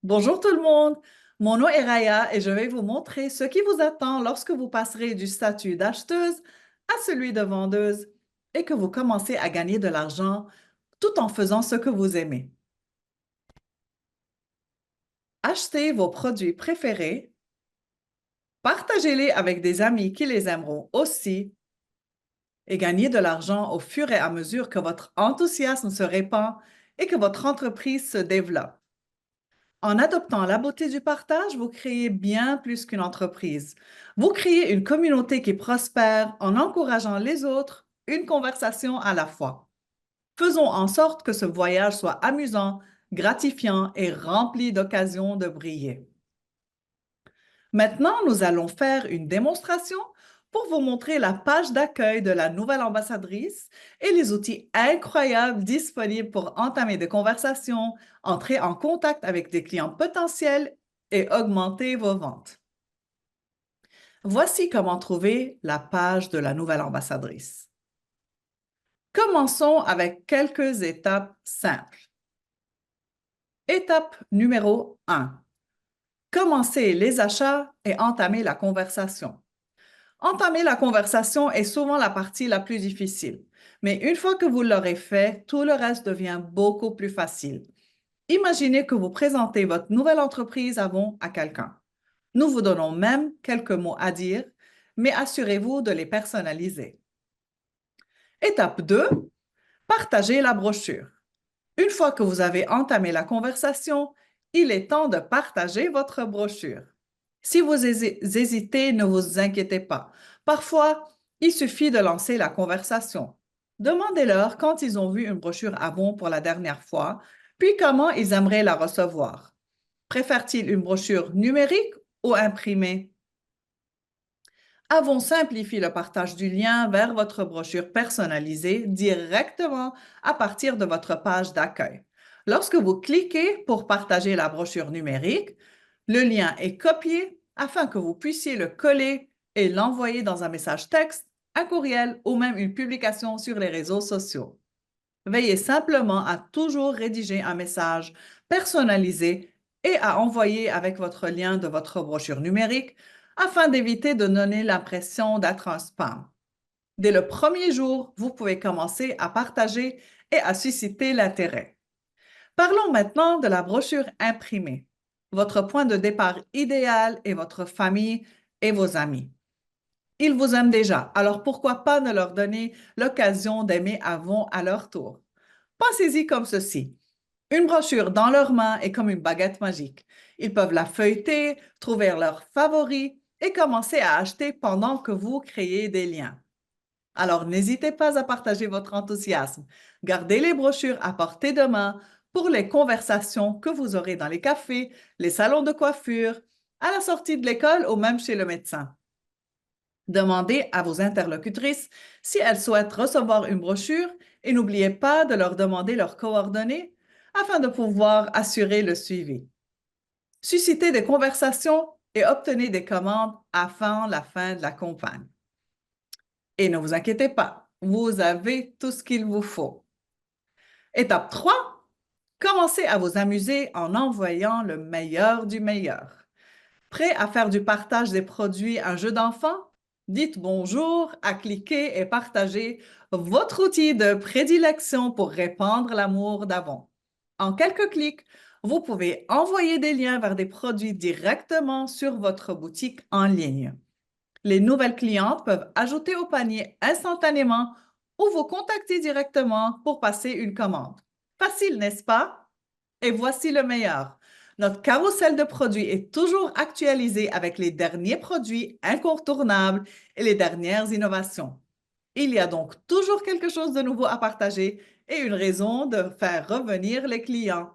Bonjour tout le monde, mon nom est Raya et je vais vous montrer ce qui vous attend lorsque vous passerez du statut d'acheteuse à celui de vendeuse et que vous commencez à gagner de l'argent tout en faisant ce que vous aimez. Achetez vos produits préférés, partagez-les avec des amis qui les aimeront aussi et gagnez de l'argent au fur et à mesure que votre enthousiasme se répand et que votre entreprise se développe. En adoptant la beauté du partage, vous créez bien plus qu'une entreprise. Vous créez une communauté qui prospère en encourageant les autres, une conversation à la fois. Faisons en sorte que ce voyage soit amusant, gratifiant et rempli d'occasions de briller. Maintenant, nous allons faire une démonstration pour vous montrer la page d'accueil de la nouvelle ambassadrice et les outils incroyables disponibles pour entamer des conversations, entrer en contact avec des clients potentiels et augmenter vos ventes. Voici comment trouver la page de la nouvelle ambassadrice. Commençons avec quelques étapes simples. Étape numéro 1. Commencez les achats et entamer la conversation. Entamer la conversation est souvent la partie la plus difficile, mais une fois que vous l'aurez fait, tout le reste devient beaucoup plus facile. Imaginez que vous présentez votre nouvelle entreprise à quelqu'un. Nous vous donnons même quelques mots à dire, mais assurez-vous de les personnaliser. Étape 2, partagez la brochure. Une fois que vous avez entamé la conversation, il est temps de partager votre brochure. Si vous hésitez, ne vous inquiétez pas. Parfois, il suffit de lancer la conversation. Demandez-leur quand ils ont vu une brochure avant pour la dernière fois, puis comment ils aimeraient la recevoir. Préfèrent-ils une brochure numérique ou imprimée? Avons simplifié le partage du lien vers votre brochure personnalisée directement à partir de votre page d'accueil. Lorsque vous cliquez pour partager la brochure numérique, le lien est copié afin que vous puissiez le coller et l'envoyer dans un message texte, un courriel ou même une publication sur les réseaux sociaux. Veillez simplement à toujours rédiger un message personnalisé et à envoyer avec votre lien de votre brochure numérique afin d'éviter de donner l'impression d'être un spam. Dès le premier jour, vous pouvez commencer à partager et à susciter l'intérêt. Parlons maintenant de la brochure imprimée. Votre point de départ idéal est votre famille et vos amis. Ils vous aiment déjà, alors pourquoi pas ne leur donner l'occasion d'aimer avant à leur tour? Pensez-y comme ceci. Une brochure dans leurs mains est comme une baguette magique. Ils peuvent la feuilleter, trouver leurs favoris et commencer à acheter pendant que vous créez des liens. Alors n'hésitez pas à partager votre enthousiasme. Gardez les brochures à portée de main pour les conversations que vous aurez dans les cafés, les salons de coiffure, à la sortie de l'école ou même chez le médecin. Demandez à vos interlocutrices si elles souhaitent recevoir une brochure et n'oubliez pas de leur demander leurs coordonnées afin de pouvoir assurer le suivi. Suscitez des conversations et obtenez des commandes avant la fin de la campagne. Et ne vous inquiétez pas, vous avez tout ce qu'il vous faut. Étape 3, commencez à vous amuser en envoyant le meilleur du meilleur. Prêt à faire du partage des produits un jeu d'enfant? Dites bonjour, à cliquer et partager votre outil de prédilection pour répandre l'amour d'avant. En quelques clics, vous pouvez envoyer des liens vers des produits directement sur votre boutique en ligne. Les nouvelles clientes peuvent ajouter au panier instantanément ou vous contacter directement pour passer une commande. Facile, n'est-ce pas? Et voici le meilleur. Notre carrousel de produits est toujours actualisé avec les derniers produits incontournables et les dernières innovations. Il y a donc toujours quelque chose de nouveau à partager et une raison de faire revenir les clients.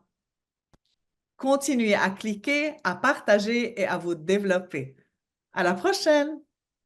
Continuez à cliquer, à partager et à vous développer. À la prochaine!